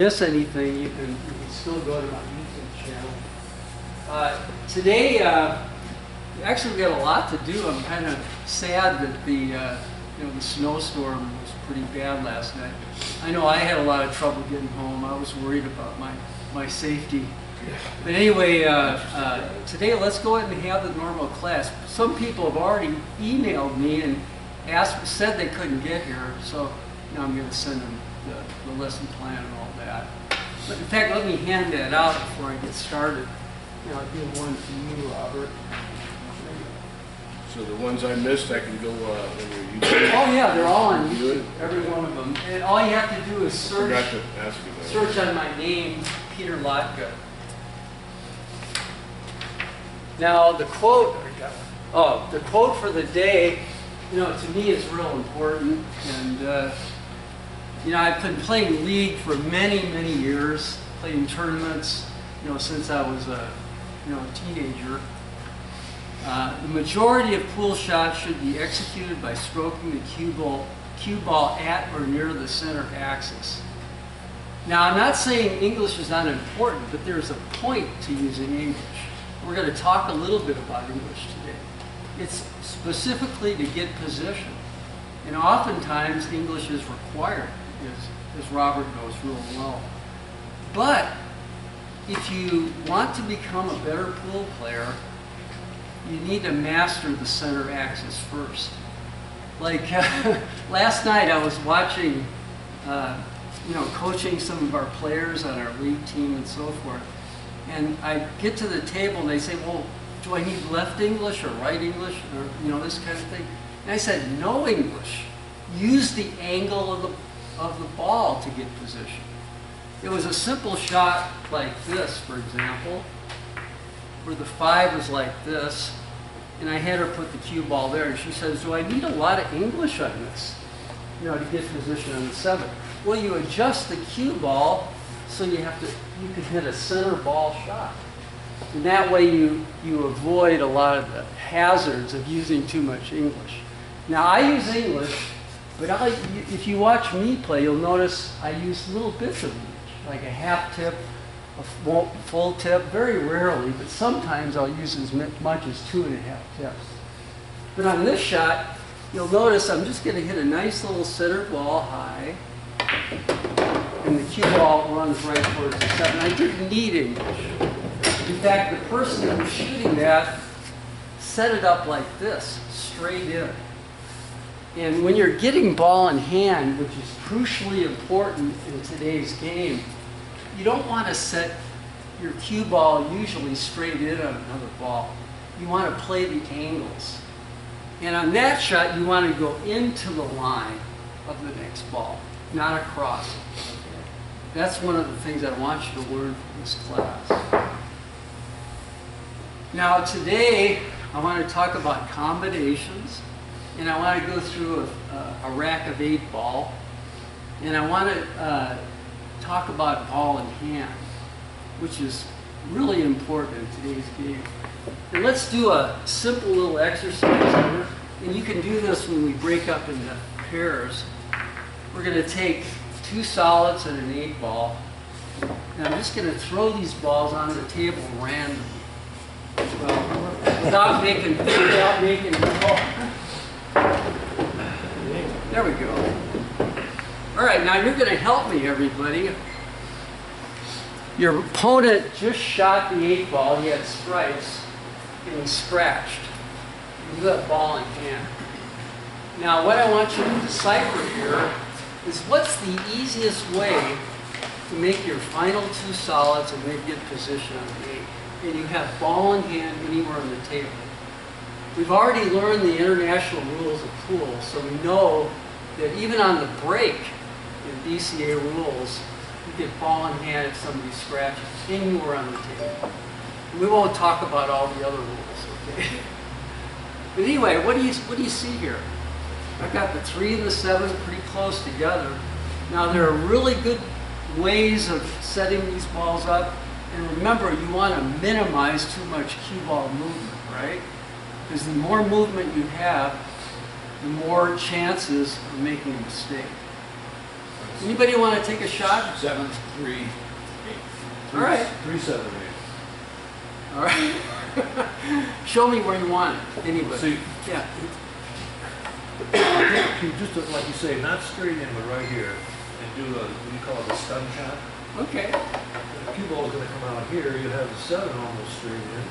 Miss anything, you can still go to my YouTube channel. Today, actually we got a lot to do. I'm kind of sad that the snowstorm was pretty bad last night. I know I had a lot of trouble getting home. I was worried about my safety. But anyway, today let's go ahead and have the normal class. Some people have already emailed me and said they couldn't get here, so now I'm going to send them the lesson plan and all that. But in fact, let me hand that out before I get started. I'll give one to you, Robert. So the ones I missed, I can go on YouTube. Oh yeah, they're all on YouTube, every one of them. And all you have to do is search on my name, Peter Lhotka. Now the quote for the day, to me is real important. And I've been playing League for many, many years, playing tournaments, since I was a teenager. The majority of pool shots should be executed by stroking the cue ball at or near the center axis. Now, I'm not saying English is not important, but there's a point to using English. We're going to talk a little bit about English today. It's specifically to get position. And oftentimes, English is required, as Robert knows real well. But if you want to become a better pool player, you need to master the center axis first. Like last night, I was watching, coaching some of our players on our league team and so forth. And I get to the table and they say, well, do I need left English or right English or, this kind of thing? And I said, no English. Use the angle of the ball to get position. It was a simple shot like this, for example, where the 5 is like this, and I had her put the cue ball there, and she says, do I need a lot of English on this, to get position on the 7? Well, you adjust the cue ball so you can hit a center ball shot. And that way you avoid a lot of the hazards of using too much English. Now, I use English, but if you watch me play, you'll notice I use little bits of English, like a half tip, a full tip, very rarely, but sometimes I'll use as much as 2.5 tips. But on this shot, you'll notice I'm just going to hit a nice little center ball high, and the cue ball runs right towards the 7. I didn't need English. In fact, the person who was shooting that set it up like this, straight in. And when you're getting ball in hand, which is crucially important in today's game, you don't want to set your cue ball usually straight in on another ball. You want to play the angles. And on that shot, you want to go into the line of the next ball, not across it. Okay? That's one of the things I want you to learn from this class. Now today, I want to talk about combinations, and I want to go through a rack of 8 ball, and I want to talk about ball in hand, which is really important in today's game. And let's do a simple little exercise here, and you can do this when we break up into pairs. We're going to take 2 solids and an 8 ball, and I'm just going to throw these balls onto the table randomly. Well, without making There we go. All right, now you're going to help me, everybody. Your opponent just shot the 8 ball. He had stripes, and he scratched. You got ball in hand. Now, what I want you to decipher here is what's the easiest way to make your final 2 solids and then get position on the 8. And you have ball in hand anywhere on the table. We've already learned the international rules of pool, so we know that even on the break in BCA rules, you get ball in hand if somebody scratches anywhere on the table. And we won't talk about all the other rules, okay? But anyway, what do you see here? I've got the 3 and the 7 pretty close together. Now there are really good ways of setting these balls up. And remember, you want to minimize too much cue ball movement, right? Because the more movement you have, the more chances of making a mistake. Anybody want to take a shot? 7, 3, 8. All right. 3, 7, 8. All right. Show me where you want it. Anybody? See, Yeah. just like you say, not straight in, but right here, and do a, what do you call it, a stun shot. Okay. The cue ball is going to come out here. You have the 7 almost straight in,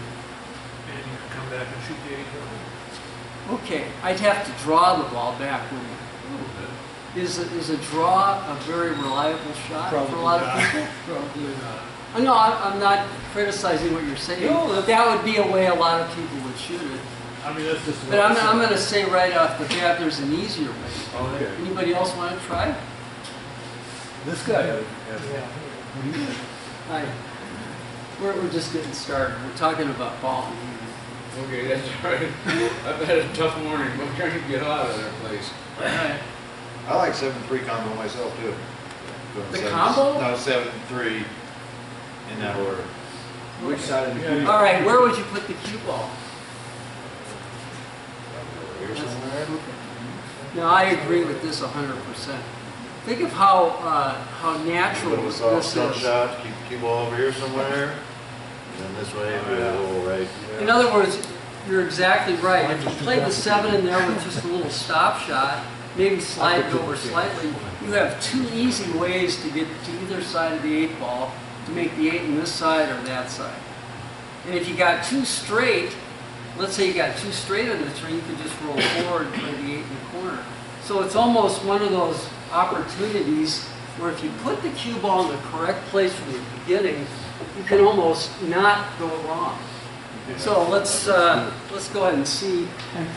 and you can come back and shoot the 8 home. Okay. I'd have to draw the ball back. Wouldn't I? A little bit. Is a draw a very reliable shot for a lot of people? Probably not. No, I'm not criticizing what you're saying. No, that would be a way a lot of people would shoot it. I mean, that's just. But I'm going to say right off the bat, there's an easier way. Okay. Anybody else want to try? This guy. Yeah. What do you think? Hi. We're just getting started. We're talking about ball. Okay, that's all right. I've had a tough morning, but I'm trying to get out of that place. All right. I like 7-3 combo myself too. Going The 7 combo? No, 7-3 in that order. Which side of the Yeah, All right, where would you put the cue ball? Here somewhere. No, I agree with this 100%. Think of how natural Little this soft is. stun shot, keep the cue ball over here somewhere. And then this way, maybe a little right. In other words, you're exactly right. If you play the 7 in there with just a little stop shot, maybe slide it over slightly, you have 2 easy ways to get to either side of the 8 ball to make the 8 on this side or that side. And if you got 2 straight, let's say you got 2 straight on this ring, you could just roll forward and play the 8 in the corner. So it's almost one of those opportunities where if you put the cue ball in the correct place from the beginning, you can almost not go wrong. So let's go ahead and see.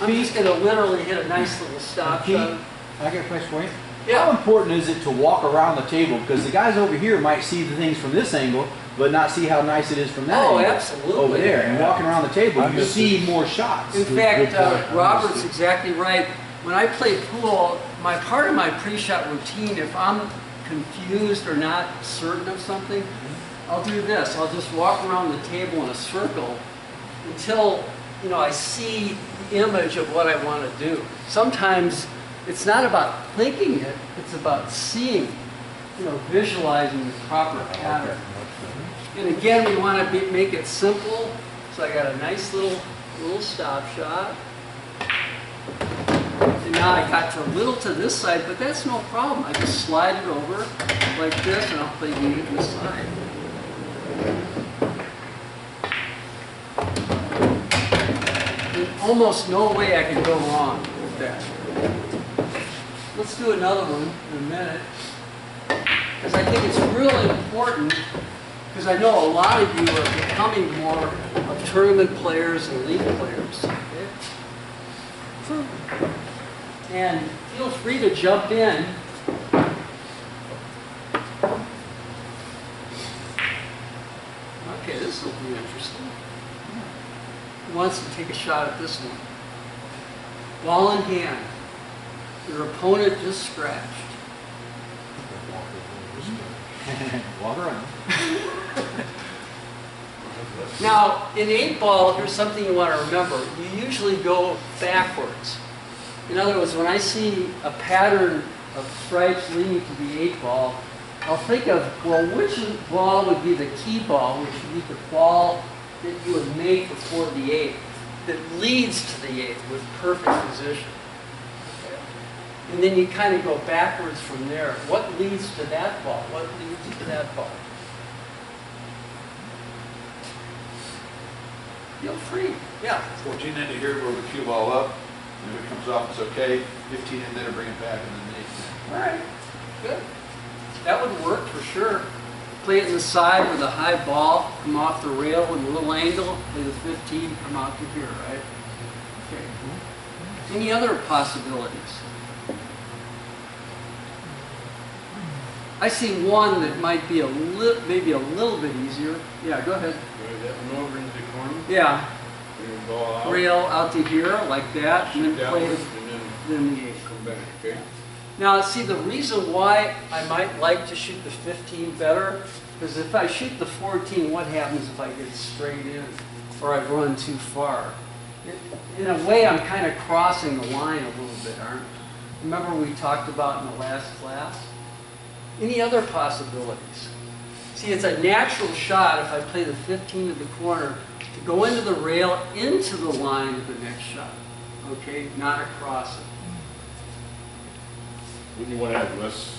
I'm just going to literally hit a nice little stop Pete, shot. I got a question for you. Yeah. How important is it to walk around the table? Because the guys over here might see the things from this angle, but not see how nice it is from that Oh, angle. absolutely. Over there. And walking around the table, you missed see more shots. In fact, good point. Robert's exactly right. When I play pool, part of my pre-shot routine, if I'm confused or not certain of something, I'll do this. I'll just walk around the table in a circle until I see the image of what I want to do. Sometimes it's not about thinking it, it's about seeing, visualizing the proper pattern. And again, we want to make it simple. So I got a nice little stop shot. And now I got a little to this side, but that's no problem. I just slide it over like this, and I'll play the 8 on this side. There's almost no way I can go wrong with that. Let's do another one in a minute, because I think it's really important, because I know a lot of you are becoming more of tournament players and league players. Okay? And feel free to jump in. Okay, this will be interesting. Who wants to take a shot at this one? Ball in hand. Your opponent just scratched. Walk around. Now, in 8 ball, here's something you want to remember. You usually go backwards. In other words, when I see a pattern of stripes leading to the 8 ball, I'll think of, well, which ball would be the key ball, which would be the ball that you would make before the 8, that leads to the 8 with perfect position. And then you kind of go backwards from there. What leads to that ball? What leads to that ball? Feel free. Yeah. 14 into here, roll the cue ball up, and if it comes off, it's okay. 15 in there, bring it back, and then 8. All right. Good. That would work for sure. Play it in the side with a high ball, come off the rail with a little angle, play the 15, come out to here, right? Okay. Any other possibilities? I see one that might be maybe a little bit easier. Yeah, go ahead. Drive that one over into the corner, Yeah, bring the ball out. rail out to here like that, and Shoot then play downwards, it and in the then 8. come back, okay? Now, see, the reason why I might like to shoot the 15 better is if I shoot the 14, what happens if I get straight in or I run too far? In a way, I'm kind of crossing the line a little bit, aren't I? Remember we talked about in the last class? Any other possibilities? See, it's a natural shot if I play the 15 to the corner to go into the rail, into the line of the next shot. Okay, not across it. Wouldn't you want to have less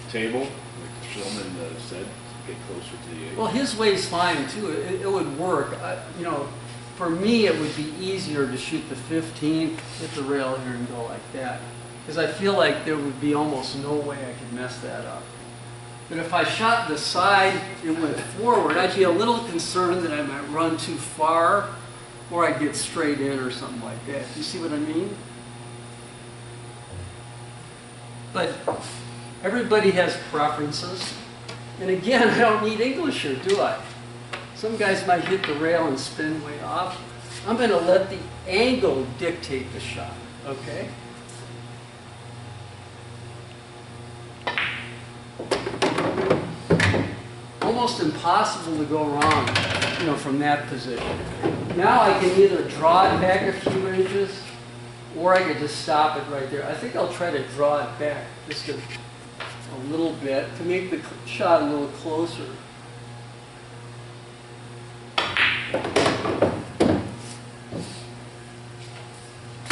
table, like the Shillman said, get closer to the 8? Well, his way's fine too. It would work. You know, for me, it would be easier to shoot the 15, hit the rail here and go like that. Because I feel like there would be almost no way I could mess that up. But if I shot the side and went forward, I'd be a little concerned that I might run too far or I'd get straight in or something like that. You see what I mean? But everybody has preferences. And again, I don't need English here, do I? Some guys might hit the rail and spin way off. I'm going to let the angle dictate the shot, okay? Almost impossible to go wrong, you know, from that position. Now I can either draw it back a few inches, or I could just stop it right there. I think I'll try to draw it back just a little bit to make the shot a little closer.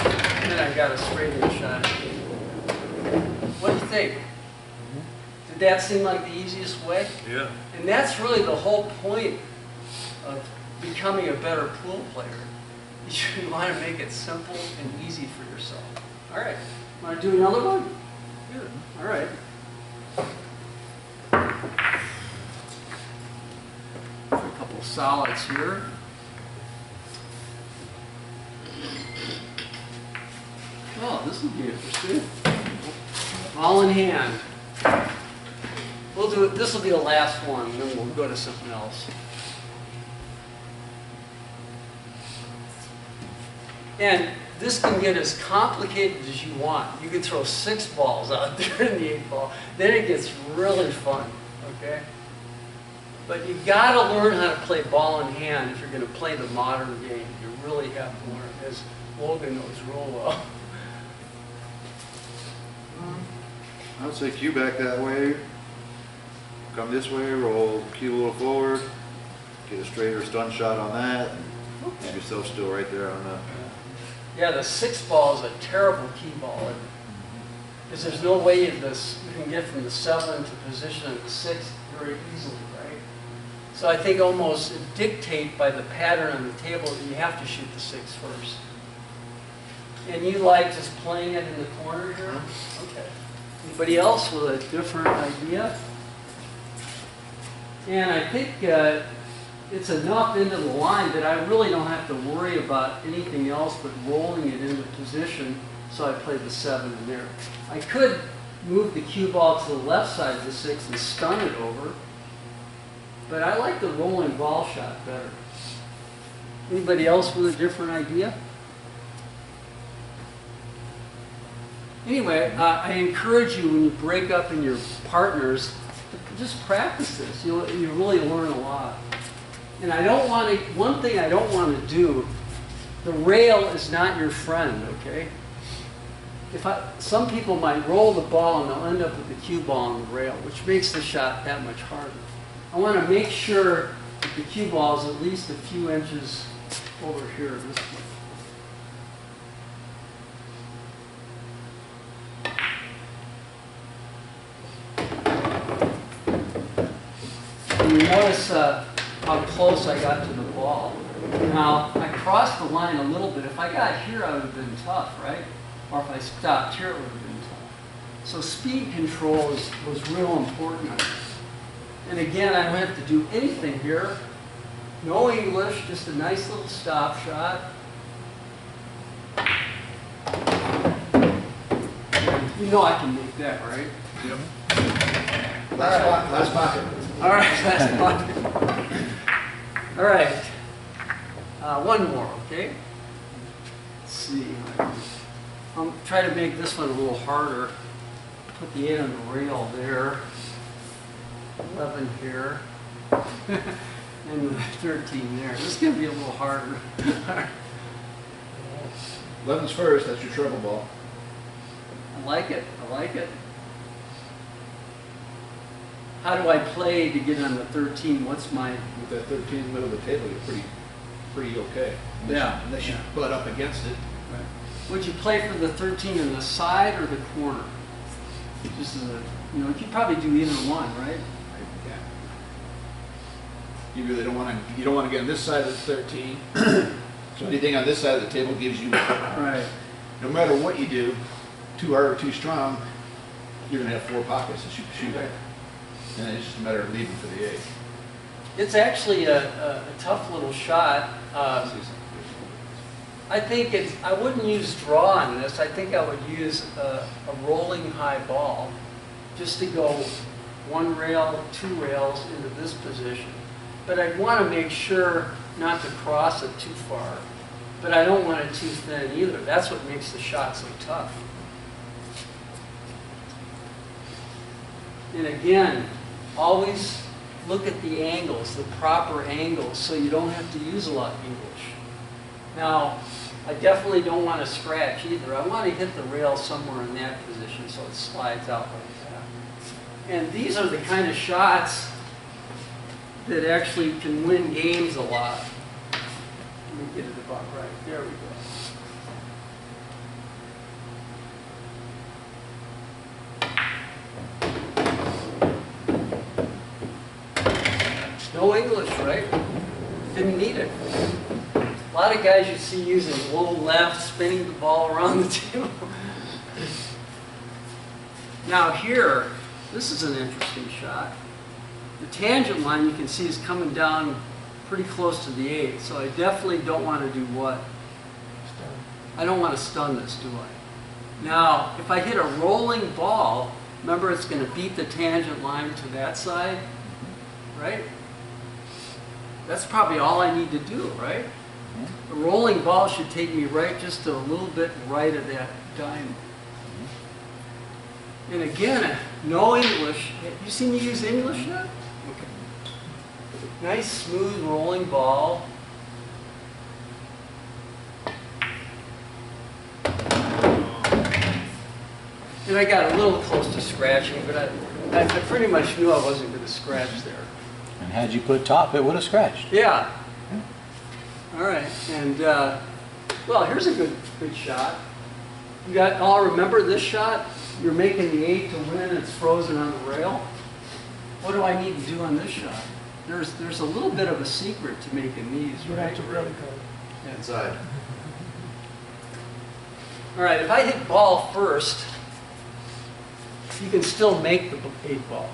And then I got a straight in shot. What do you think? Did that seem like the easiest way? Yeah. And that's really the whole point of becoming a better pool player. You want to make it simple and easy for yourself. All right. Want to do another one? Good. All right. A couple solids here. Oh, this will be interesting. All in hand. We'll do it. This will be the last one, and then we'll go to something else. And this can get as complicated as you want. You can throw 6 balls out there in the 8 ball. Then it gets really fun, okay? But you've got to learn how to play ball in hand if you're going to play the modern game. You really have to learn, as Logan knows real well. I would say cue back that way. Come this way, roll cue a little forward, get a straighter stun shot on that, and have yourself still right there on the. Yeah, the 6 ball is a terrible key ball. Because there's no way you can get from the 7 to position of the 6 very easily, right? So I think almost dictate by the pattern on the table that you have to shoot the 6 first. And you like just playing it in the corner here? Okay. Anybody else with a different idea? And I think it's enough into the line that I really don't have to worry about anything else but rolling it into position, so I play the 7 in there. I could move the cue ball to the left side of the 6 and stun it over, but I like the rolling ball shot better. Anybody else with a different idea? Anyway, I encourage you when you break up in your partners, just practice this. You really learn a lot. And I don't want to, one thing I don't want to do, the rail is not your friend, okay? Some people might roll the ball and they'll end up with the cue ball on the rail, which makes the shot that much harder. I want to make sure that the cue ball is at least a few inches over here this way. You notice how close I got to the ball. Now, I crossed the line a little bit. If I got here, I would have been tough, right? Or if I stopped here, it would have been tough. So speed control was real important. And again, I don't have to do anything here. No English, just a nice little stop shot. You know I can make that, right? Yep. Last pocket. All right, last one. All right, one more, okay? Let's see. I'll try to make this one a little harder. Put the 8 on the rail there. 11 here. And the 13 there. This is going to be a little harder. 11's first, that's your treble ball. I like it. I like it. how do I play to get on the 13? What's my... With that 13 in the middle of the table, you're pretty okay. Unless you butt up against it. Would you play for the 13 in the side or the corner? Just as a, you could probably do either one, right? Yeah. You really don't want to get on this side of the 13. So anything on this side of the table gives you, Right. no matter what you do, too hard or too strong, you're going to have 4 pockets to shoot at. And it's just a matter of leaving for the 8. It's actually a tough little shot. I think I wouldn't use draw on this. I think I would use a rolling high ball just to go 1 rail, 2 rails into this position. But I'd want to make sure not to cross it too far. But I don't want it too thin either. That's what makes the shot so tough. And again, always look at the angles, the proper angles, so you don't have to use a lot of English. Now, I definitely don't want to scratch either. I want to hit the rail somewhere in that position so it slides out like that. And these are the kind of shots that actually can win games a lot. Let me get it about right. There we go. No English, right? Didn't need it. A lot of guys you see using low left, spinning the ball around the table. Now here, this is an interesting shot. The tangent line you can see is coming down pretty close to the 8, so I definitely don't want to do what? I don't want to stun this, do I? Now, if I hit a rolling ball, remember it's going to beat the tangent line to that side, right? That's probably all I need to do, right? A rolling ball should take me right just a little bit right of that diamond. And again, no English. You seen me use English yet? Okay. Nice, smooth, rolling ball. And I got a little close to scratching, but I pretty much knew I wasn't going to scratch there. And had you put top, it would have scratched. Yeah. All right, and well, here's a good shot. You got all remember this shot? You're making the 8 to win. It's frozen on the rail. What do I need to do on this shot? There's a little bit of a secret to making these, right? Inside. All right, if I hit ball first, you can still make the 8 ball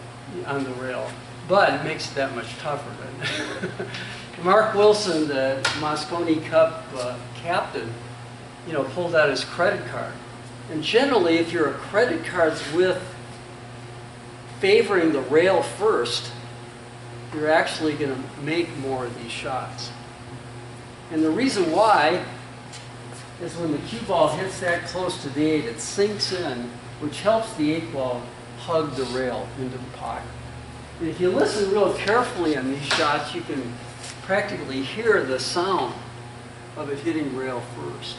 on the rail, but it makes it that much tougher. Mark Wilson, the Moscone Cup captain, pulled out his credit card. And generally, if your credit card's with favoring the rail first, you're actually going to make more of these shots. And the reason why is when the cue ball hits that close to the 8, it sinks in, which helps the 8 ball hug the rail into the pocket. And if you listen real carefully on these shots, you can practically hear the sound of it hitting rail first.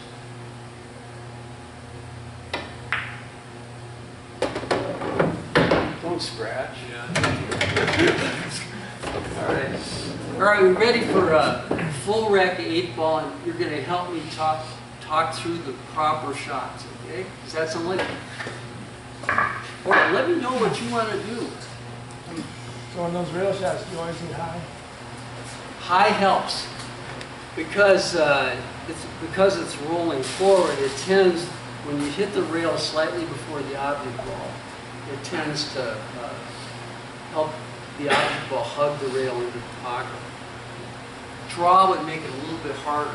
Don't scratch. All right. All right, we're ready for a full rack 8 ball, and you're going to help me talk through the proper shots, okay? Does that sound like it? All right, let me know what you want to do. So on those rail shots, do you always hit high? High helps because it's rolling forward. It tends, when you hit the rail slightly before the object ball, it tends to help the object ball hug the rail into the pocket. Draw would make it a little bit harder.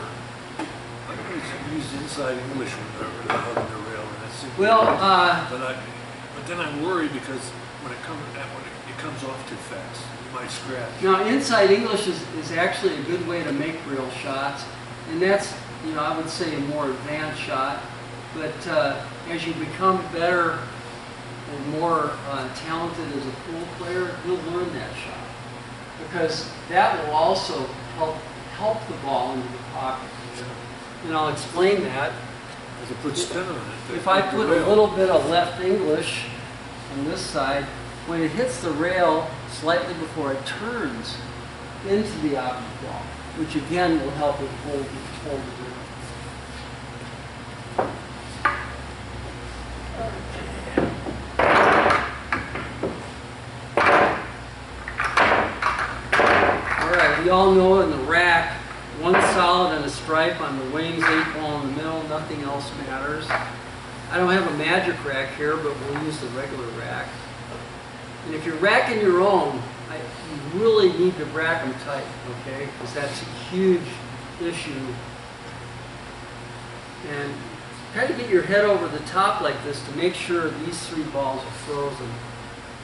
I can use inside English when they're hugging the rail, and that's Well, but then I worry because when it comes off too fast, you might scratch. now inside English is actually a good way to make rail shots, and that's I would say a more advanced shot. But as you become better and more talented as a pool player, you'll learn that shot because that will also help the ball into the pocket. And I'll explain that. If you put spin on it. If I put a little bit of left English on this side, when it hits the rail slightly before it turns into the object ball, which again will help it hold it. We all know in the rack, one solid and a stripe on the wings, 8 ball in the middle, nothing else matters. I don't have a magic rack here, but we'll use the regular rack. And if you're racking your own, you really need to rack them tight, okay? Because that's a huge issue. And kind of get your head over the top like this to make sure these 3 balls are frozen.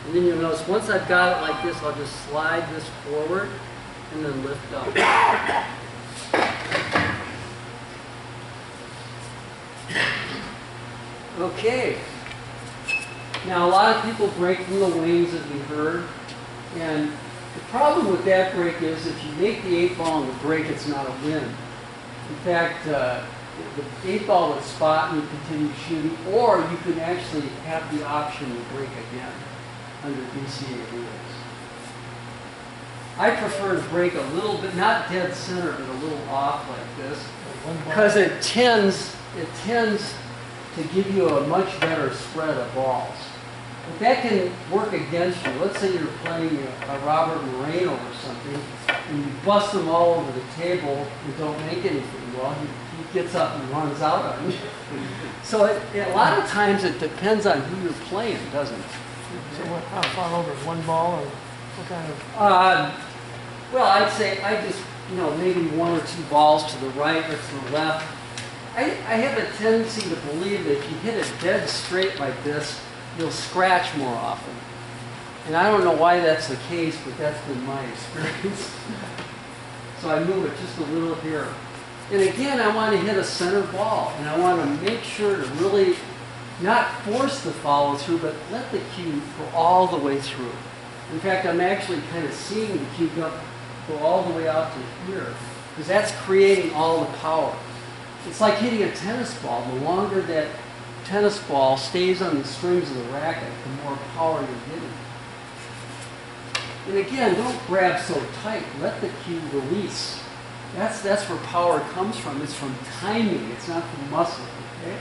And then you'll notice once I've got it like this, I'll just slide this forward and then lift up. Okay. Now a lot of people break from the wings, as we heard, and the problem with that break is if you make the 8 ball and the break, it's not a win. In fact, the 8 ball would spot and you continue shooting, or you can actually have the option to break again under DCA rules. I prefer to break a little bit, not dead center, but a little off like this, because it tends to give you a much better spread of balls. But that can work against you. Let's say you're playing a Robert Moreno or something, and you bust them all over the table and don't make anything. Well, he gets up and runs out on you. So a lot of times it depends on who you're playing, doesn't it? So how far over? 1 ball or what kind of? Well, I'd say I just, maybe 1 or 2 balls to the right or to the left. I have a tendency to believe that if you hit it dead straight like this, you'll scratch more often. And I don't know why that's the case, but that's been my experience. So I move it just a little here. And again, I want to hit a center ball, and I want to make sure to really not force the follow through, but let the cue go all the way through. In fact, I'm actually kind of seeing the cue go all the way out to here, because that's creating all the power. It's like hitting a tennis ball. The longer that tennis ball stays on the strings of the racket, the more power you're getting. And again, don't grab so tight. Let the cue release. That's where power comes from. It's from timing. It's not from muscle. Okay?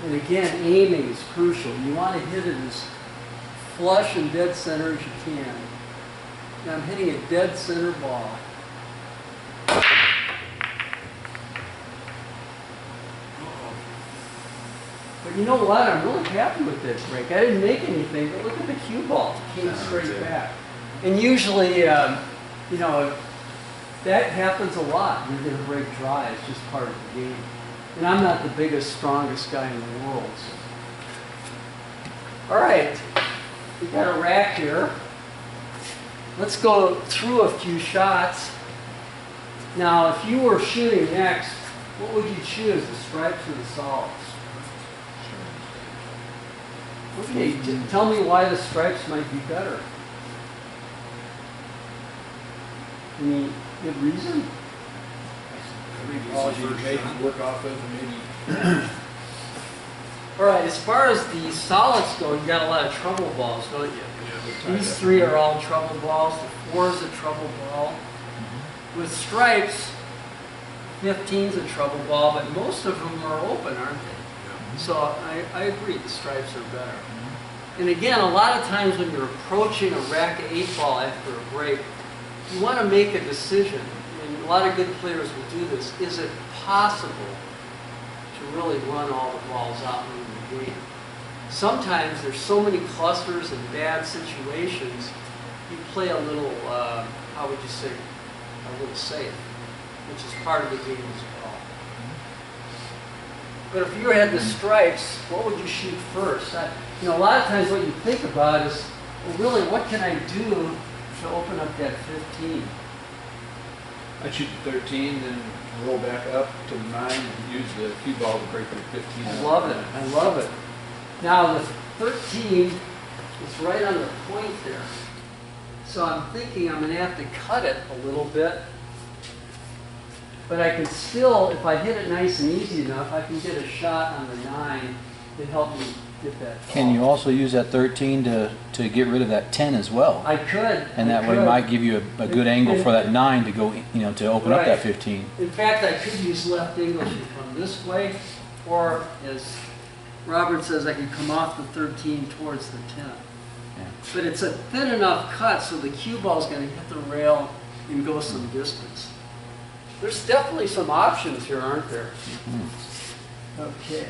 And again, aiming is crucial. You want to hit it as flush and dead center as you can. Now I'm hitting a dead center ball. But you know what? I'm really happy with this break. I didn't make anything, but look at the cue ball. It came straight back. And usually, that happens a lot. You're going to break dry. It's just part of the game. And I'm not the biggest, strongest guy in the world. So. All right. We've got a rack here. Let's go through a few shots. Now, if you were shooting next, what would you choose, the stripes or the solids? Okay, tell me why the stripes might be better. Any good reason? Balls you can work off of, and maybe. All right, as far as the solids go, you got a lot of trouble balls, don't you? These 3 are all trouble balls. The 4 is a trouble ball. With stripes, 15's a trouble ball, but most of them are open, aren't they? So I agree, the stripes are better. And again, a lot of times when you're approaching a rack 8 ball after a break, you want to make a decision. And a lot of good players will do this. Is it possible to really run all the balls out in the game? Sometimes there's so many clusters and bad situations, you play a little, how would you say, a little safe, which is part of the game as well. But if you had the stripes, what would you shoot first? A lot of times what you think about is, well, really, what can I do to open up that 15? I'd shoot the 13, then roll back up to the 9, and use the cue ball to break the 15. I love it. I love it. Now the 13 is right on the point there. So I'm thinking I'm going to have to cut it a little bit. But I can still, if I hit it nice and easy enough, I can get a shot on the 9 to help me get that. Can you also use that 13 to get rid of that 10 as well? I could. And I that way could. might give you a good angle for that 9 to go, you know, to open up Right. that 15. In fact, I could use left English and come this way, or as Robert says, I could come off the 13 towards the 10. Yeah. But it's a thin enough cut so the cue ball's going to hit the rail and go some distance. There's definitely some options here, aren't there? Okay.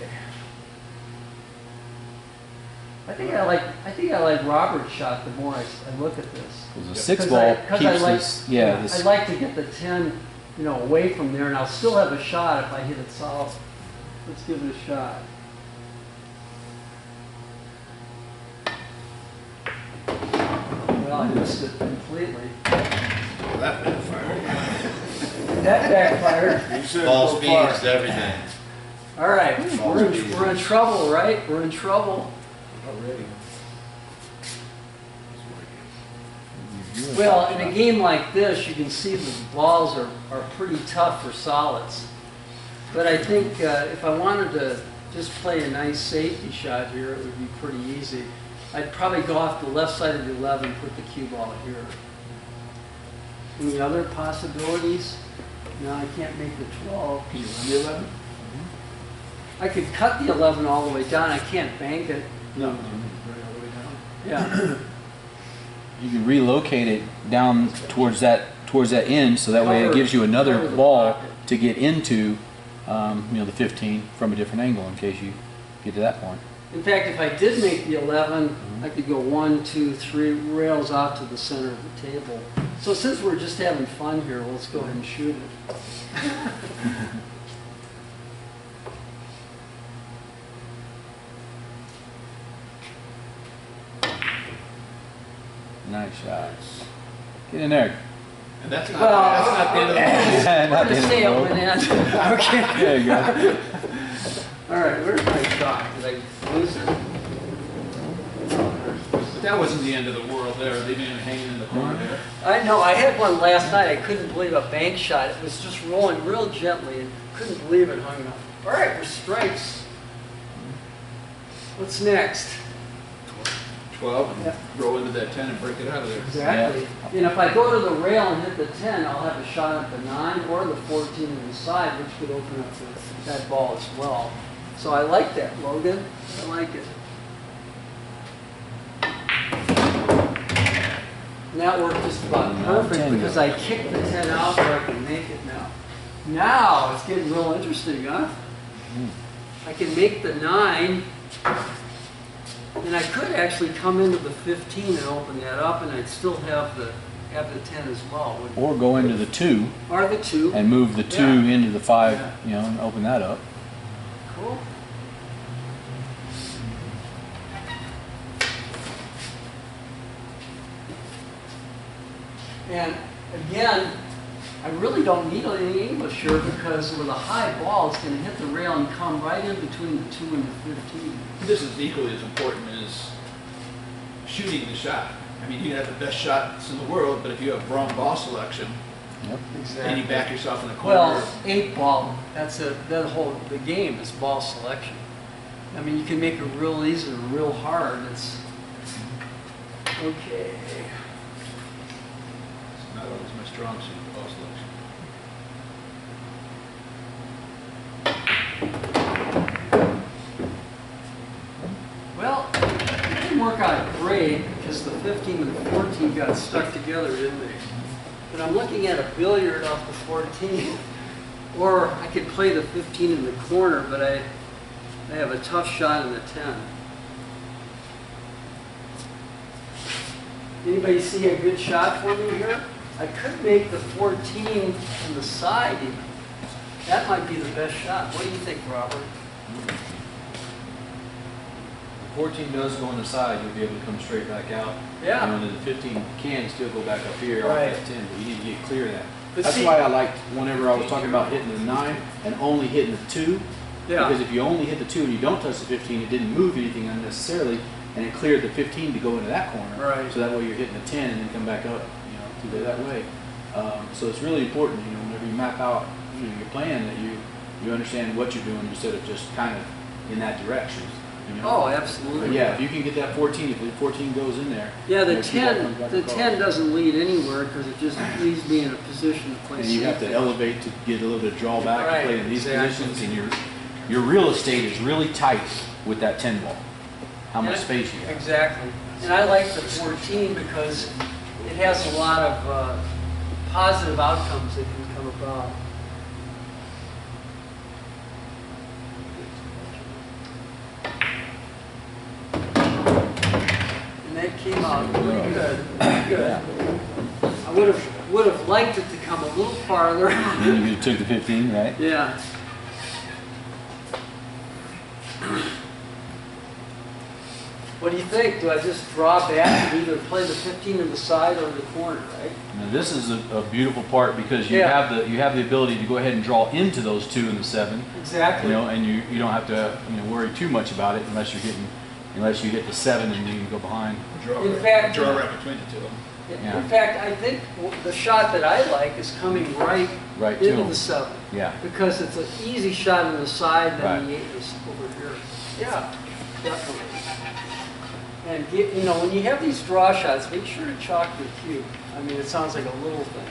I think I like Robert's shot the more I look at this. Because the 6 ball keeps this, I'd like to get the 10, you know, away from there, and I'll still have a shot if I hit it south. Let's give it a shot. Well, I missed it completely. That backfired. That backfired. Ball speeds, everything. All right, we're in trouble, right? We're in trouble. Already. Well, in a game like this, you can see the balls are pretty tough for solids. But I think if I wanted to just play a nice safety shot here, it would be pretty easy. I'd probably go off the left side of the 11, put the cue ball here. Any other possibilities? No, I can't make the 12. Can you run the 11? I could cut the 11 all the way down. I can't bank it. No. Run it all the way down. Yeah. You can relocate it down towards that end, so that way it Cover- gives you another cover the ball pocket. to get into, you know, the 15 from a different angle in case you get to that point. In fact, if I did make the 11, I could go 1, 2, 3 rails out to the center of the table. So since we're just having fun here, let's go ahead and shoot it. Nice shots. Get in there. And that's not, Well, that's not the end of the ball. we're Not going to the stay end up of the and road. in. Okay. There you go. All right, where's my shot? Did I lose it? But that wasn't the end of the world there. They didn't hang in the corner there. I know, I had one last night. I couldn't believe a bank shot. It was just rolling real gently and couldn't believe it hung up. All right, we're strikes. What's next? 12 and Yep. roll into that 10 and break it out of there. Exactly. And if I go to the rail and hit the 10, I'll have a shot at the 9 or the 14 on the side, which could open up that ball as well. So I like that, Logan. I like it. And that worked just about perfect 10 because I kicked the 10 out where I can make it now. Now it's getting real interesting, huh? I can make the 9. And I could actually come into the 15 and open that up, and I'd still have the 10 as well. Or go into the 2 Or the 2. and move the 2 Yeah. into the 5, Yeah. you know, and open that up. Cool. And again, I really don't need any English here because with a high ball, it's going to hit the rail and come right in between the 2 and the 15. This is equally as important as shooting the shot. I mean, you can have the best shots in the world, but if you have wrong ball selection Yep. and you back yourself in the corner, Well, 8 ball, the game is ball selection. I mean, you can make it real easy or real hard. It's okay. it's not always my strong suit, ball selection. Well, it didn't work out great because the 15 and the 14 got stuck together, didn't they? But I'm looking at a billiard off the 14. Or I could play the 15 in the corner, but I have a tough shot in the 10. Anybody see a good shot for me here? I could make the 14 on the side even. That might be the best shot. What do you think, Robert? 14 does go on the side, you'll be able to come straight back out. Yeah. And then the 15 can still go back up here off Right. that 10, but you need to get clear of that. But That's see- why I liked whenever I was talking about hitting the 9 and only hitting the 2. Yeah. Because if you only hit the 2 and you don't touch the 15, it didn't move anything unnecessarily, and it cleared the 15 to go into that corner. Right. So that way you're hitting the 10 and then come back up, to go that way. So it's really important, whenever you map out, your plan, that you understand what you're doing instead of just kind of in that direction. You know? Oh, But absolutely. yeah, if you can get that 14, if the 14 goes in there. Yeah, the next ball comes 10, back the across. 10 doesn't lead anywhere because it just leaves me in a position to play And you have to safety. elevate to get a little bit of drawback Right, to play in these exactly. positions, and your real estate is really tight with that 10 ball. How much And- space you have. Exactly. And I like the 14 because it has a lot of positive outcomes that can come about. And that came out pretty good. Pretty good. I would have liked it to come a little farther. Then you took the 15, right? Yeah. What do you think? Do I just draw back and either play the 15 in the side or the corner, right? Now this is a beautiful part because you Yeah. have the ability to go ahead and draw into those 2 and the 7, Exactly. you know, and you don't have to worry too much about it unless you hit the 7 and you can go behind. Draw In right- fact- draw right between the two. Yeah. In fact, I think the shot that I like is coming right Right to into them. the 7. Yeah. Because it's an easy shot on the side, then Right. the 8 is over here. Yeah, definitely. And get, when you have these draw shots, make sure to chalk your cue. I mean, it sounds like a little thing.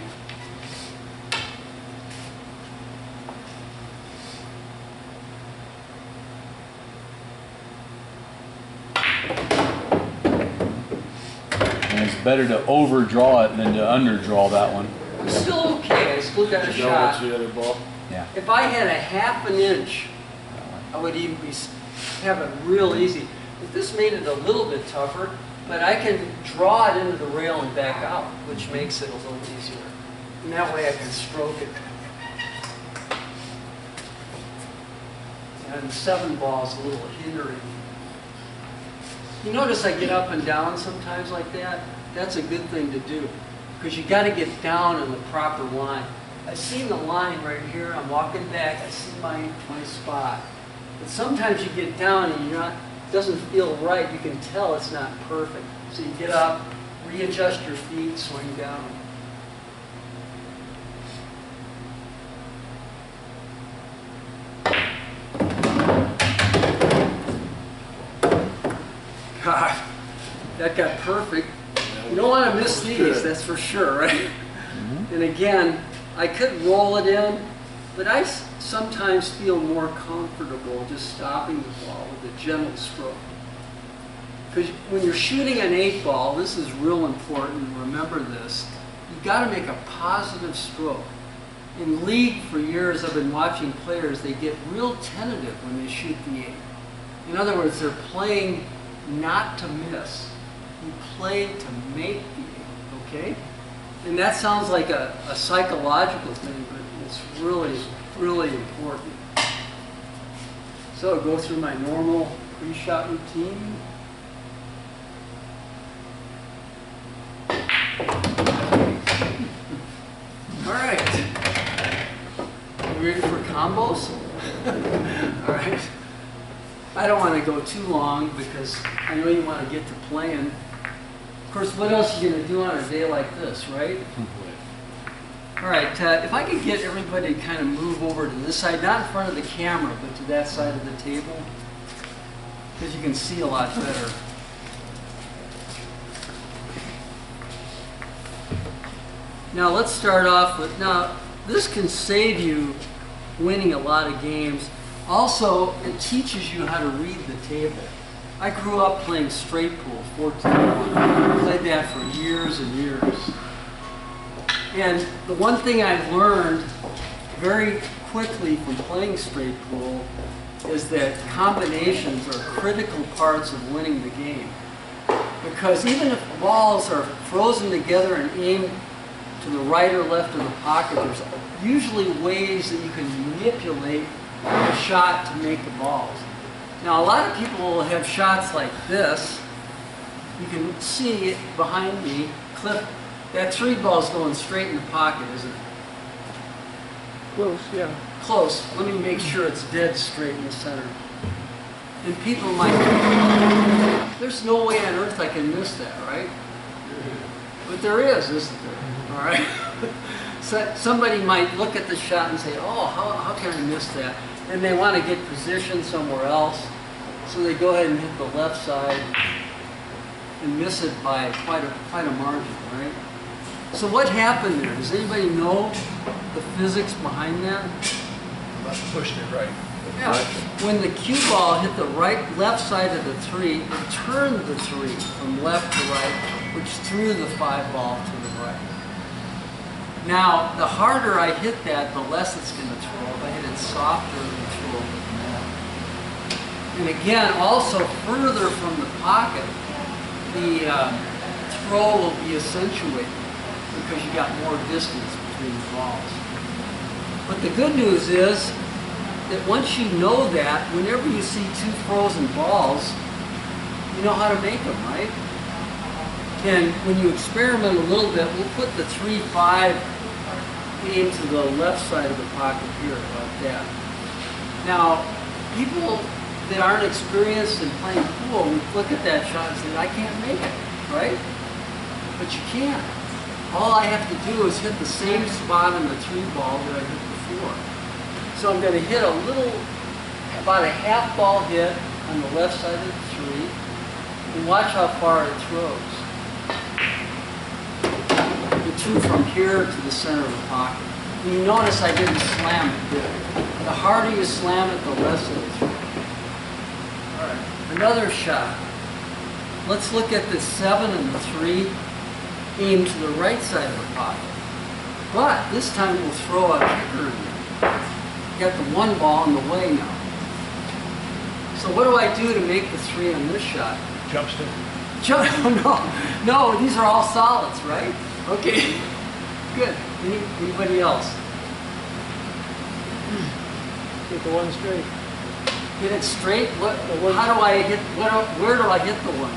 And it's better to overdraw it than to underdraw that one. It's still okay. I still got a What's shot. the other ball? Yeah. If I had a half an inch, I would even have it real easy. If this made it a little bit tougher, but I can draw it into the rail and back out, which makes it a little easier. And that way I can stroke it. And the 7 ball is a little hindering. You notice I get up and down sometimes like that? That's a good thing to do, because you got to get down in the proper line. I see the line right here, I'm walking back, I see my spot. But sometimes you get down and it doesn't feel right, you can tell it's not perfect. So you get up, readjust your feet, swing down. God, that got perfect. You don't want to miss these, that's for sure, right? And again, I could roll it in, but I sometimes feel more comfortable just stopping the ball with a gentle stroke. Because when you're shooting an 8 ball, this is real important, remember this, you've got to make a positive stroke. In league for years, I've been watching players, they get real tentative when they shoot the 8. In other words, they're playing not to miss. You play to make the 8, okay? And that sounds like a psychological thing, but it's really, really important. So go through my normal pre-shot routine. All right. You ready for combos? All right. I don't want to go too long because I know you want to get to playing. Of course, what else are you going to do on a day like this, right? All right, if I could get everybody to kind of move over to this side, not in front of the camera, but to that side of the table, because you can see a lot better. Now let's start off with, now this can save you winning a lot of games. Also, it teaches you how to read the table. I grew up playing straight pool, 14-1. Played that for years and years. And the one thing I've learned very quickly from playing straight pool is that combinations are critical parts of winning the game. Because even if balls are frozen together and aimed to the right or left of the pocket, there's usually ways that you can manipulate the shot to make the balls. Now, a lot of people will have shots like this. You can see it behind me, clip. That 3 ball's going straight in the pocket, isn't it? Close, yeah. Close. Let me make sure it's dead straight in the center. And people might, there's no way on earth I can miss that, right? But there is, isn't there? All right? So somebody might look at the shot and say, oh, how can I miss that? And they want to get positioned somewhere else. So they go ahead and hit the left side and miss it by quite a margin, right? So what happened there? Does anybody know the physics behind that? Must have pushed it right. Yeah. When the cue ball hit the left side of the tree, it turned the tree from left to right, which threw the 5 ball to the right. Now, the harder I hit that, the less it's going to throw. If I hit it softer, it'll throw a bit more. And again, also further from the pocket, the throw will be accentuated because you got more distance between the balls. But the good news is that once you know that, whenever you see 2 frozen balls, you know how to make them, right? And when you experiment a little bit, we'll put the 3-5 into the left side of the pocket here, like that. Now, people that aren't experienced in playing pool would look at that shot and say, I can't make it, right? But you can. All I have to do is hit the same spot on the 3 ball that I hit before. So I'm going to hit about a half ball hit on the left side of the 3, and watch how far it throws. The 2 from here to the center of the pocket. And you notice I didn't slam it, did I? The harder you slam it, the less it'll throw. All right, another shot. Let's look at the 7 and the 3, aimed to the right side of the pocket. But this time we'll throw a kicker in there. Got the 1 ball in the way now. So what do I do to make the 3 on this shot? Jump stick. No, these are all solids, right? Okay, good. Anybody else? Get the 1 straight. Hit it straight? How do I hit, where do I hit the 1?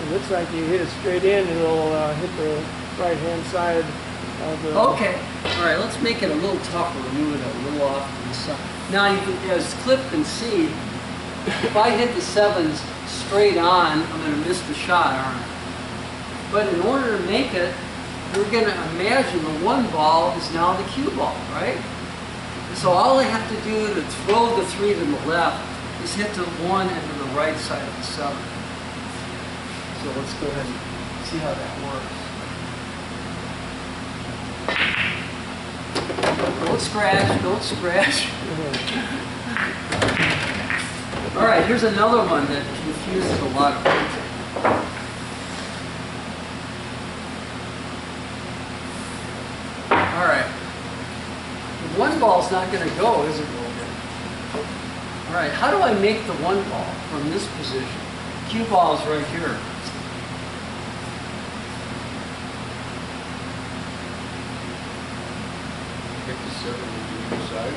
It looks like you hit it straight in, it'll hit the right-hand side of the... Okay, all right, let's make it a little tougher, move it a little off to the side. Now, you can, as Cliff can see, if I hit the 7s straight on, I'm going to miss the shot, aren't I? But in order to make it, you're going to imagine the 1 ball is now the cue ball, right? So all I have to do to throw the 3 to the left is hit the 1 and to the right side of the 7. So let's go ahead and see how that works. Don't scratch, don't scratch. All right, here's another one that confuses a lot of people. All right, the 1 ball's not going to go, is it, Logan? All right, how do I make the 1 ball from this position? Cue ball is right here. Hit the 7 on the side.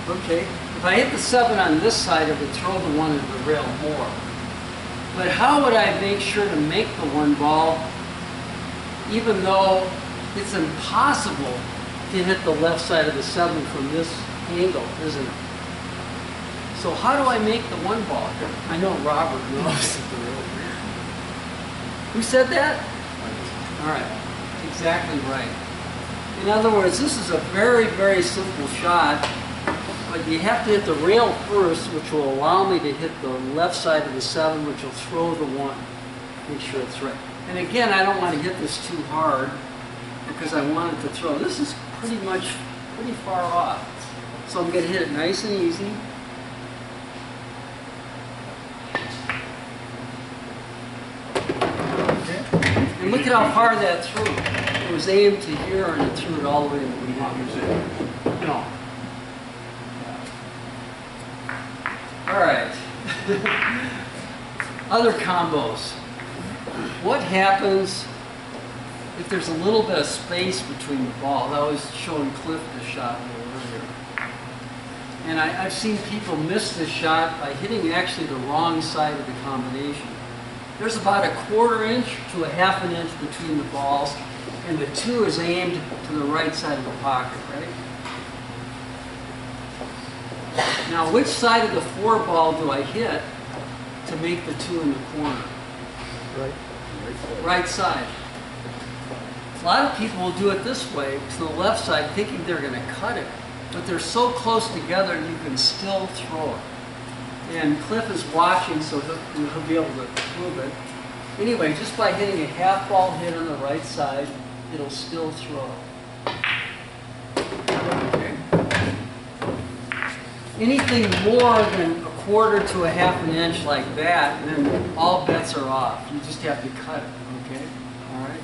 Okay, if I hit the 7 on this side, it would throw the 1 into the rail more. But how would I make sure to make the 1 ball, even though it's impossible to hit the left side of the 7 from this angle, isn't it? So how do I make the 1 ball here? I know Robert knows. Who said that? All right, exactly right. In other words, this is a very, very simple shot, but you have to hit the rail first, which will allow me to hit the left side of the 7, which will throw the 1. Make sure it's right. And again, I don't want to hit this too hard because I want it to throw. This is pretty far off. So I'm going to hit it nice and easy. And look at how far that threw. It was aimed to here and it threw it all the way to the behind. No. All right. Other combos. What happens if there's a little bit of space between the balls? I was showing Cliff this shot a little earlier. And I've seen people miss this shot by hitting actually the wrong side of the combination. There's about a 1/4 inch to a 1/2 inch between the balls, and the 2 is aimed to the right side of the pocket, right? Now, which side of the 4 ball do I hit to make the 2 in the corner? Right. Right side. A lot of people will do it this way, to the left side, thinking they're going to cut it. But they're so close together, you can still throw it. And Cliff is watching, so he'll be able to prove it. Anyway, just by hitting a half ball hit on the right side, it'll still throw. Okay. Anything more than a quarter to a half an inch like that, then all bets are off. You just have to cut it, okay? All right.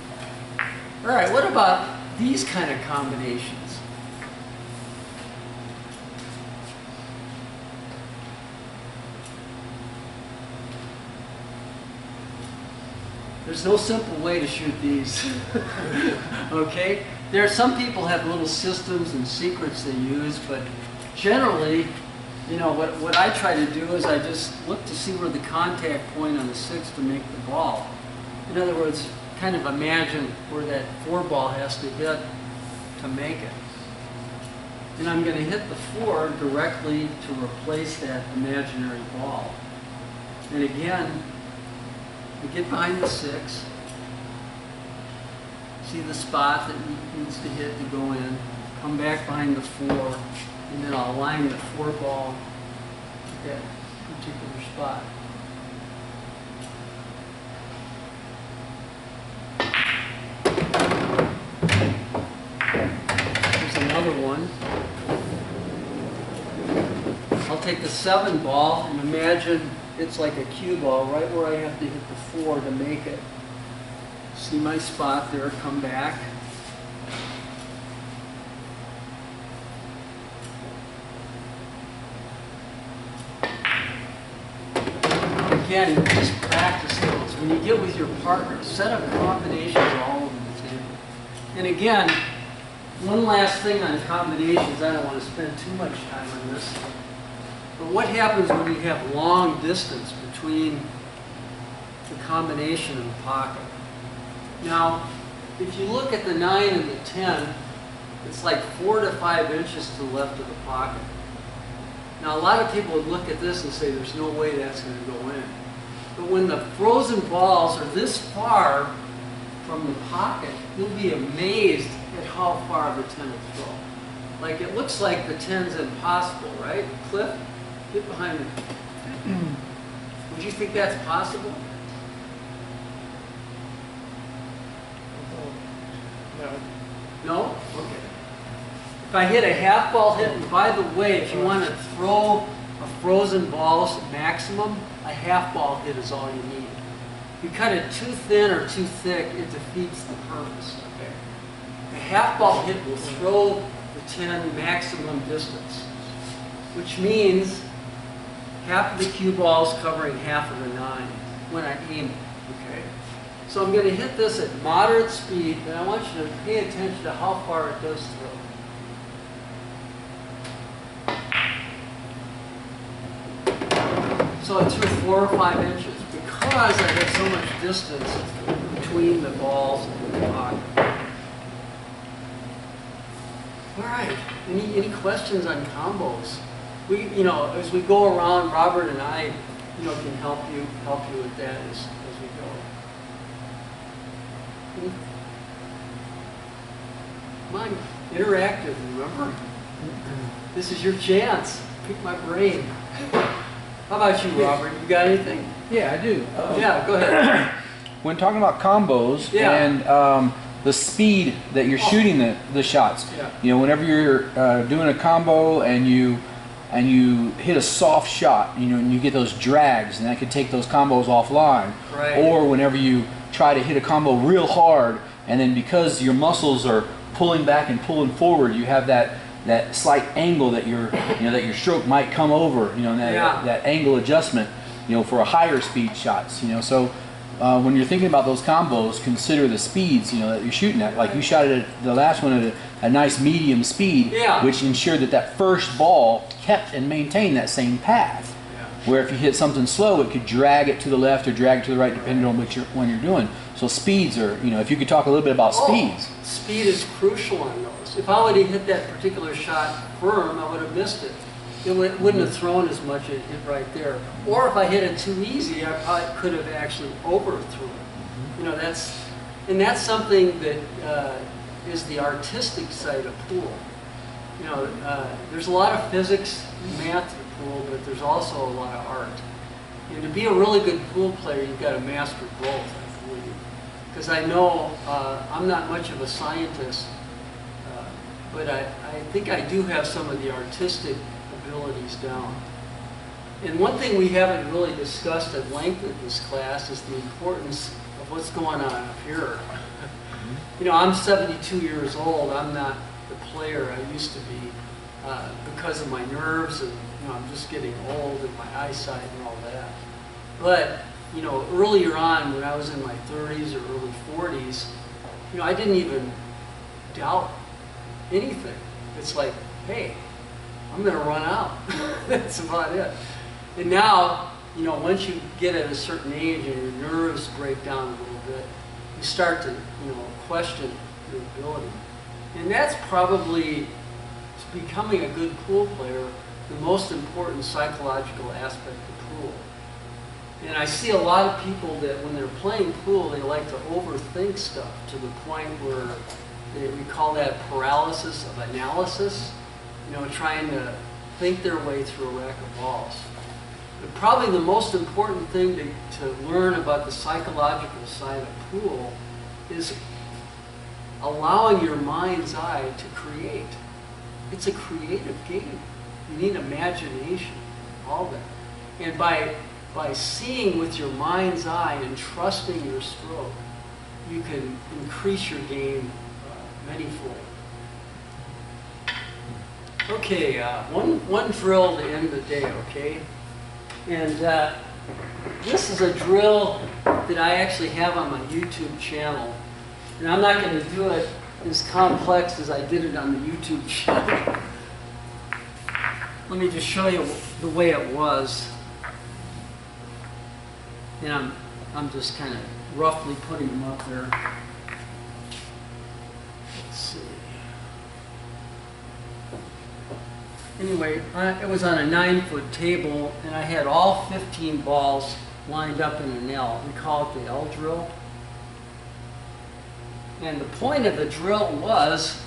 All right, what about these kind of combinations? There's no simple way to shoot these, okay? There are some people have little systems and secrets they use, but generally, you know, what I try to do is I just look to see where the contact point on the 6 to make the ball. In other words, kind of imagine where that 4 ball has to hit to make it. And I'm going to hit the 4 directly to replace that imaginary ball. And again, I get behind the 6, see the spot that needs to hit to go in, come back behind the 4, and then I'll line the 4 ball at that particular spot. Here's another one. I'll take the 7 ball and imagine it's like a cue ball right where I have to hit the 4 to make it. See my spot there, come back. Again, just practice those. When you get with your partner, set up combinations all over the table. And again, one last thing on combinations, I don't want to spend too much time on this. But what happens when you have long distance between the combination and the pocket? Now, if you look at the 9 and the 10, it's like 4 to 5 inches to the left of the pocket. Now, a lot of people would look at this and say, there's no way that's going to go in. But when the frozen balls are this far from the pocket, you'll be amazed at how far the 10 will throw. Like, it looks like the 10's impossible, right? Cliff? Get behind me. Would you think that's possible? No? Okay. If I hit a half ball hit, and by the way, if you want to throw a frozen ball maximum, a half ball hit is all you need. If you cut it too thin or too thick, it defeats the purpose. Okay. A half ball hit will throw the 10 maximum distance, which means half of the cue balls covering half of the 9 when I aim it, okay? So I'm going to hit this at moderate speed, and I want you to pay attention to how far it does throw. So it threw 4 or 5 inches because I had so much distance between the balls and the pocket. All right, any questions on combos? We, you know, as we go around, Robert and I, you know, can help you with that as we go. Come on, interactive, remember? This is your chance. Pick my brain. How about you, Robert? You got anything? Yeah, I do. Yeah, go ahead. When talking about combos and the speed that you're shooting the shots, you know, whenever you're doing a combo and you hit a soft shot, you know, and you get those drags, and that could take those combos offline. Right. Or whenever you try to hit a combo real hard, and then because your muscles are pulling back and pulling forward, you have that slight angle that your stroke might come over, you know, that angle adjustment, you know, for a higher speed shots, you know. So when you're thinking about those combos, consider the speeds, you know, that you're shooting at. Like you shot it at the last one at a nice medium speed, which ensured that first ball kept and maintained that same path. Where if you hit something slow, it could drag it to the left or drag it to the right, depending on which one you're doing. So speeds are, you know, if you could talk a little bit about speeds. Speed is crucial on those. If I would have hit that particular shot firm, I would have missed it. It wouldn't have thrown as much as it hit right there. Or if I hit it too easy, I probably could have actually overthrew it. You know, that's something that is the artistic side of pool. You know, there's a lot of physics and math to pool, but there's also a lot of art. And to be a really good pool player, you've got to master both, I believe. Because I know I'm not much of a scientist, but I think I do have some of the artistic abilities down. And one thing we haven't really discussed at length in this class is the importance of what's going on up here. You know, I'm 72 years old. I'm not the player I used to be because of my nerves, and you know, I'm just getting old and my eyesight and all that. But you know, earlier on, when I was in my 30s or early 40s, you know, I didn't even doubt anything. It's like, hey, I'm going to run out. That's about it. And now, you know, once you get at a certain age and your nerves break down a little bit, you start to, you know, question your ability. And that's probably, to becoming a good pool player, the most important psychological aspect of pool. And I see a lot of people that when they're playing pool, they like to overthink stuff to the point where we call that paralysis of analysis, you know, trying to think their way through a rack of balls. But probably the most important thing to learn about the psychological side of pool is allowing your mind's eye to create. It's a creative game. You need imagination, all that. And by seeing with your mind's eye and trusting your stroke, you can increase your game manyfold. Okay, one drill to end the day, okay? And this is a drill that I actually have on my YouTube channel. And I'm not going to do it as complex as I did it on the YouTube channel. Let me just show you the way it was. And I'm just kind of roughly putting them up there. Let's see. Anyway, it was on a 9-foot table, and I had all 15 balls lined up in an L. We call it the L drill. And the point of the drill was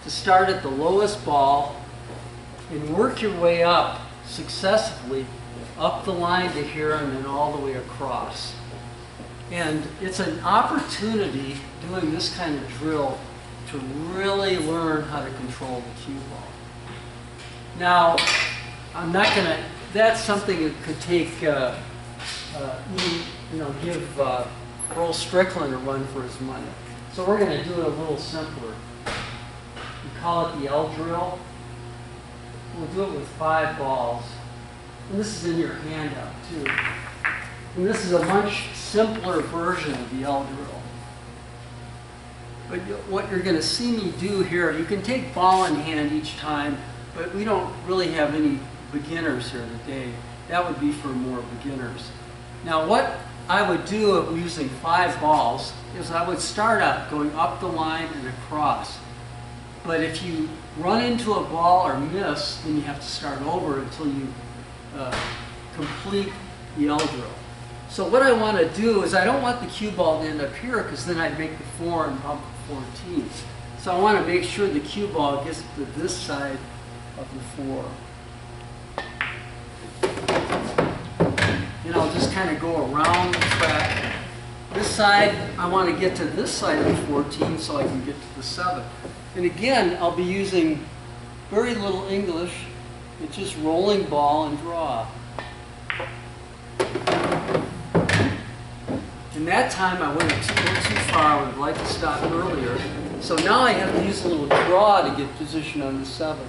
to start at the lowest ball and work your way up successively up the line to here and then all the way across. And it's an opportunity doing this kind of drill to really learn how to control the cue ball. Now, I'm not going to, that's something that could take, give Earl Strickland a run for his money. So we're going to do it a little simpler. We call it the L drill. We'll do it with 5 balls. And this is in your handout too. And this is a much simpler version of the L drill. But what you're going to see me do here, you can take ball in hand each time, but we don't really have any beginners here today. That would be for more beginners. Now what I would do using 5 balls is I would start out going up the line and across. But if you run into a ball or miss, then you have to start over until you complete the L drill. So what I want to do is I don't want the cue ball to end up here because then I'd make the 4 and bump the 14. So I want to make sure the cue ball gets to this side of the 4. And I'll just kind of go around the track. This side, I want to get to this side of the 14 so I can get to the 7. And again, I'll be using very little English. It's just rolling ball and draw. And that time I went too far. I would like to stop earlier. So now I have to use a little draw to get position on the 7.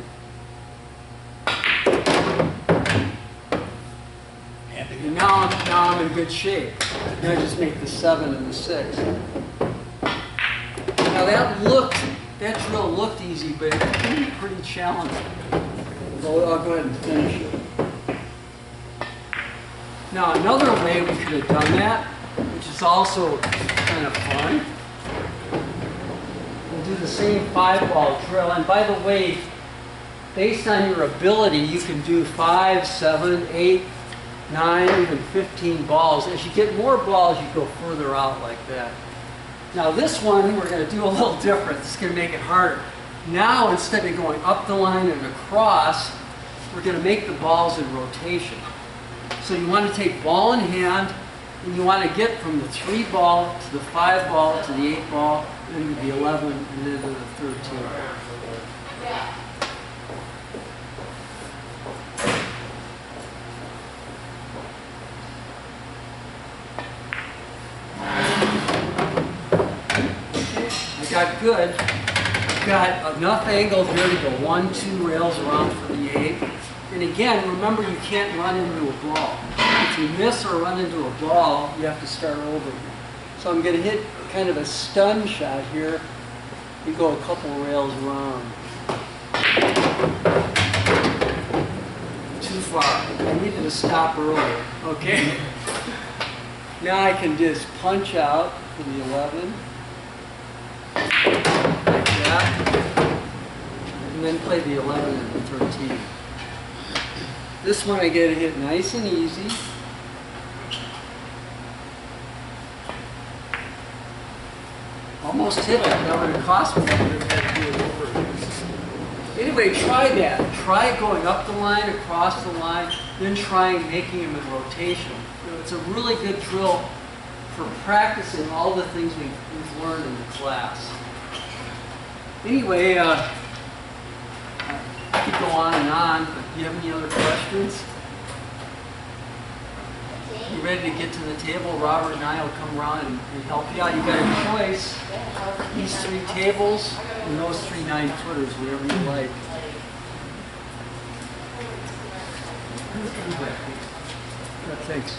And now I'm in good shape. Now I just make the 7 and the 6. Now that drill looked easy, but it can be pretty challenging. So I'll go ahead and finish it. Now another way we could have done that, which is also kind of fun, we'll do the same 5-ball drill. And by the way, based on your ability, you can do 5, 7, 8, 9, even 15 balls. As you get more balls, you go further out like that. Now this one, we're going to do a little different. It's going to make it harder. Now, instead of going up the line and across, we're going to make the balls in rotation. So you want to take ball in hand, and you want to get from the 3 ball to the 5 ball to the 8 ball, then to the 11, and then to the 13. I got good. I've got enough angle here to go 1, 2 rails around for the 8. And again, remember you can't run into a ball. If you miss or run into a ball, you have to start over. So I'm going to hit kind of a stun shot here. You go a couple rails around. Too far. I needed to stop earlier. Okay? Now I can just punch out for the 11. Like that. And then play the 11 and the 13. This one I get to hit nice and easy. Almost hit it. That would have cost me. I would have had to do it over again. Anyway, try that. Try going up the line, across the line, then try making them in rotation. You know, it's a really good drill for practicing all the things we've learned in the class. Anyway, I could go on, but do you have any other questions? You ready to get to the table? Robert and I will come around and help you out. You got a choice. These 3 tables and those 3 9-footers, whatever you like. Thanks.